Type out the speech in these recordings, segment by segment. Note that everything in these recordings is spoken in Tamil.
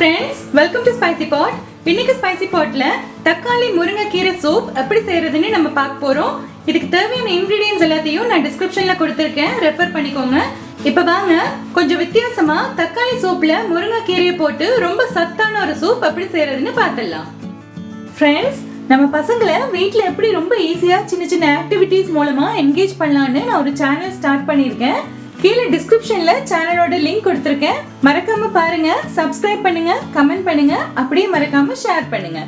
friends, welcome to Spicy Pot. இன்னைக்கு Spicy Potல தக்காளி முருங்கைக்கீரை சூப் எப்படி செய்யறதுன்னு நம்ம பார்க்க போறோம். இதுக்கு தேவையான இன்கிரிடியன்ட்ஸ் எல்லாத்தையும் நான் டிஸ்கிரிப்ஷன்ல கொடுத்திருக்கேன், ரெஃபர் பண்ணிக்கோங்க. இப்போ வாங்க கொஞ்சம் வித்தியாசமா தக்காளி சூப்ல முருங்கைக்கீரையை போட்டு ரொம்ப சத்தான ஒரு சூப் எப்படி செய்யறதுன்னு பார்த்துடலாம். Friends, நம்ம பசங்களை வீட்ல எப்படி ரொம்ப ஈஸியா சின்ன சின்ன ஆக்டிவிட்டீஸ் மூலமா என்கேஜ் பண்ணலாம்னு நான் ஒரு சேனல் ஸ்டார்ட் பண்ணியிருக்கேன். கீழே டிஸ்கிரிப்ஷன்ல சேனலோட லிங்க் கொடுத்திருக்கேன், மறக்காம பாருங்க, சப்ஸ்கிரைப் பண்ணுங்க, கமெண்ட் பண்ணுங்க, அப்படியே மறக்காம ஷேர் பண்ணுங்க.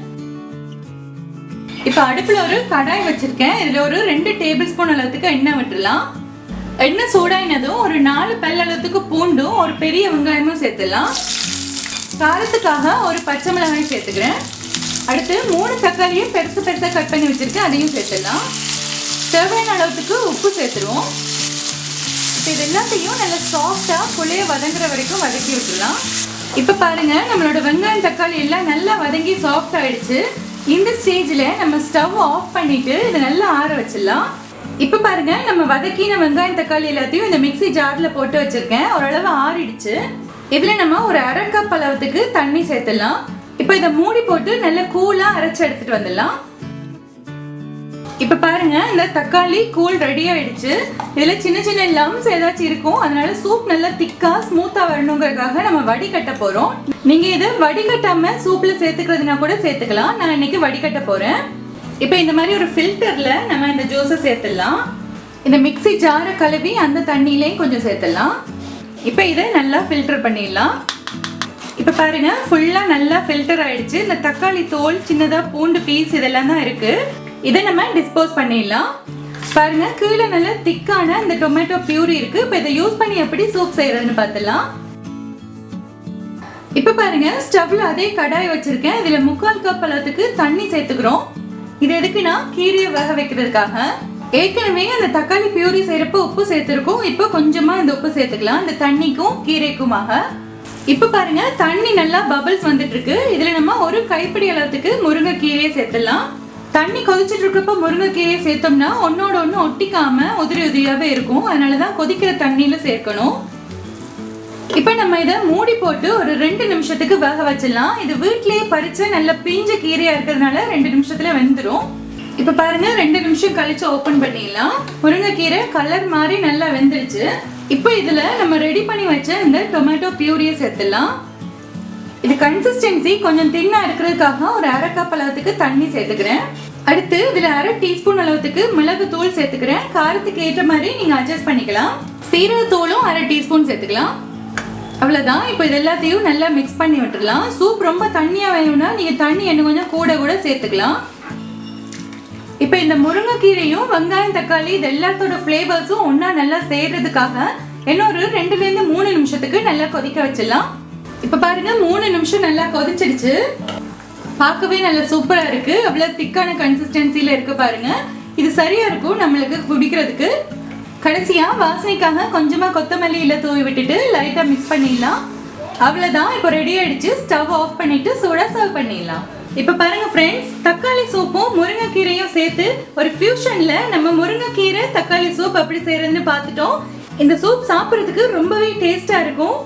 இப்போ அடுப்புல ஒரு கடாய் வச்சிருக்கேன். இதுல ஒரு 2 டேபிள் ஸ்பூன் அளவுக்கு எண்ணெய் விட்டுடலாம். எண்ணெய் சூடாயினதும் ஒரு 4 பல் அளவுக்கு பூண்டும் ஒரு பெரிய வெங்காயமும் சேர்த்துடலாம். காரத்துக்காக ஒரு பச்சை மிளகாய் சேர்த்துக்கிறேன். அடுத்து 3 தக்காளியும் பெருசு பெருசா கட் பண்ணி வச்சிருக்கேன், அதையும் சேர்த்துடலாம். தேவையான அளவுக்கு உப்பு சேர்த்துருவோம். இது எல்லாத்தையும் நல்லா சாஃப்டா புளிய வதங்குற வரைக்கும் வதக்கி விட்டுடலாம். இப்போ பாருங்க, நம்மளோட வெங்காயம் தக்காளி எல்லாம் நல்லா வதங்கி சாஃப்ட் ஆயிடுச்சு. இந்த ஸ்டேஜ்ல நம்ம ஸ்டவ் ஆஃப் பண்ணிட்டு இதை நல்லா ஆற வச்சிடலாம். இப்போ பாருங்க, நம்ம வதக்கின வெங்காயம் தக்காளி எல்லாத்தையும் இந்த மிக்ஸி ஜார்ல போட்டு வச்சிருக்கேன். ஓரளவு ஆறிடுச்சு. இதுல நம்ம ஒரு 1/2 கப் அளவுக்கு தண்ணி சேர்த்துடலாம். இப்போ இதை மூடி போட்டு நல்லா கூலா அரைச்சு எடுத்துட்டு வந்துடலாம். இப்போ பாருங்க, இந்த தக்காளி கூல் ரெடி ஆயிடுச்சு. இதுல சின்ன சின்ன லம்ஸ் ஏதாச்சும் இருக்கும், அதனால சூப் நல்லா திக்கா ஸ்மூத்தா வரணுங்கிறதுக்காக நம்ம வடிகட்ட போறோம். நீங்க இதை வடிகட்டாம சூப்ல சேர்த்துக்கிறதுனா கூட சேர்த்துக்கலாம். நான் இன்னைக்கு வடிகட்ட போறேன். இப்போ இந்த மாதிரி ஒரு ஃபில்டர்ல நம்ம இந்த ஜூஸை சேர்த்துடலாம். இந்த மிக்ஸி ஜாரை கழுவி அந்த தண்ணியிலையும் கொஞ்சம் சேர்த்துடலாம். இப்போ இதை நல்லா ஃபில்டர் பண்ணிடலாம். இப்போ பாருங்க, ஃபுல்லா நல்லா ஃபில்டர் ஆயிடுச்சு. இந்த தக்காளி தோல், சின்னதா பூண்டு பீஸ் இதெல்லாம் தான் இருக்கு. இதை நம்ம டிஸ்போஸ் பண்ணிடலாம். பாருங்க, கீழே நல்ல திக்கான இந்த டொமேட்டோ பியூரி இருக்கு. இப்போ இதை யூஸ் பண்ணி எப்படி சூப் செய்யறதுன்னு பார்த்துடலாம். இப்போ பாருங்க, ஸ்டவ்ல அதே கடாய் வச்சிருக்கேன். இதுல 3/4 கப் அளவுக்கு தண்ணி சேர்த்துக்கிறோம். இது எதுக்குன்னா கீரையை வேக வைக்கிறதுக்காக. ஏற்கனவே அந்த தக்காளி பியூரி செய்யறப்ப உப்பு சேர்த்திருக்கோம். இப்போ கொஞ்சமா இந்த உப்பு சேர்த்துக்கலாம், இந்த தண்ணிக்கும் கீரைக்குமாக. இப்போ பாருங்க, தண்ணி நல்லா பபிள்ஸ் வந்துட்டு இருக்கு. இதுல நம்ம ஒரு கைப்பிடி அளவுக்கு முருங்கைக்கீரையை சேர்த்துடலாம். தண்ணி கொதிச்சுட்டு இருக்கப்ப முருங்கைக்கீரையை சேர்த்தோம்னா ஒன்னோட ஒன்று ஒட்டிக்காம உதிரி உதிரியாவே இருக்கும். அதனாலதான் கொதிக்கிற தண்ணியில சேர்க்கணும். இப்ப நம்ம இதை மூடி போட்டு ஒரு 2 நிமிஷத்துக்கு வேக வச்சிடலாம். இது வீட்லயே பறிச்ச நல்ல பிஞ்ச கீரையா இருக்கிறதுனால 2 நிமிஷத்துல வெந்துடும். இப்ப பாருங்க, 2 நிமிஷம் கழிச்சு ஓபன் பண்ணிடலாம். முருங்கைக்கீரை கலர் மாதிரி நல்லா வெந்துருச்சு. இப்போ இதுல நம்ம ரெடி பண்ணி வச்ச இந்த டொமேட்டோ பியூரியை சேர்த்துடலாம். இது கன்சிஸ்டன்சி கொஞ்சம் தின்னா இருக்கிறதுக்காக ஒரு 1/2 கப் அளவுக்கு தண்ணி சேர்த்துக்கிறேன். அடுத்து இதுல 1/2 டீஸ்பூன் அளவுக்கு மிளகு தூள் சேர்த்துக்கிறேன். காரத்துக்கு ஏற்ற மாதிரி நீங்க அட்ஜஸ்ட் பண்ணிக்கலாம். சீரகத்தூளும் 1/2 டீஸ்பூன் சேர்த்துக்கலாம். அவ்வளவுதான். இப்போ இது எல்லாத்தையும் நல்லா மிக்ஸ் பண்ணி விட்டுடலாம். சூப் ரொம்ப தண்ணியா வேணும்னா நீங்க தண்ணி இன்னும் கொஞ்சம் கூட சேர்த்துக்கலாம். இப்போ இந்த முருங்கைக்கீரையும் வெங்காயம் தக்காளி இது எல்லாத்தோட ஃபிளேவர்ஸும் ஒன்னா நல்லா சேர்றதுக்காக இன்னொரு 2 to 3 நிமிஷத்துக்கு நல்லா கொதிக்க வச்சிடலாம். இப்ப பாருங்க, 3 நிமிஷம் நல்லா கொதிச்சிடுச்சு. பார்க்கவே நல்லா சூப்பரா இருக்கு. அவ்வளவு திக்கான கன்சிஸ்டன்சில இருக்கு பாருங்க. இது சரியா இருக்கும் நம்மளுக்கு குடிக்கிறதுக்கு. கடைசியா வாசனைக்காக கொஞ்சமா கொத்தமல்லி இலை தூவி விட்டுட்டு லைட்டா மிக்ஸ் பண்ணிடலாம். அவ்வளவுதான். இப்போ ரெடி ஆயிடுச்சு. ஸ்டவ் ஆஃப் பண்ணிட்டு சூடா சர்வ் பண்ணிடலாம். இப்ப பாருங்க ஃப்ரெண்ட்ஸ், தக்காளி சூப்பும் முருங்கைக்கீரையும் சேர்த்து ஒரு ஃபியூஷன்ல நம்ம முருங்கைக்கீரை தக்காளி சூப் எப்படி செய்யறதுன்னு பார்த்துட்டோம். இந்த சூப் சாப்பிட்றதுக்கு ரொம்பவே டேஸ்டா இருக்கும்.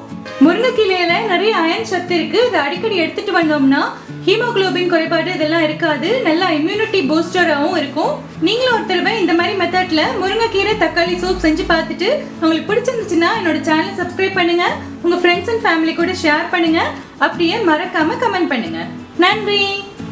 முருங்கைக்கீரையில நிறைய அயன் சத்து இருக்கு. இதை அடிக்கடி எடுத்துட்டு வந்தோம்னா ஹீமோகுளோபின் குறைபாடு இதெல்லாம் இருக்காது. நல்லா இம்யூனிட்டி பூஸ்டராகவும் இருக்கும். நீங்களும் ஒரு தடவை இந்த மாதிரி மெத்தட்ல முருங்கைக்கீரை தக்காளி சூப் செஞ்சு பார்த்துட்டு உங்களுக்கு பிடிச்சிருந்துச்சுன்னா என்னோட சேனலை சப்ஸ்கிரைப் பண்ணுங்க, உங்க ஃப்ரெண்ட்ஸ் அண்ட் ஃபேமிலி கூட ஷேர் பண்ணுங்க, அப்படியே மறக்காம கமெண்ட் பண்ணுங்க. நன்றி.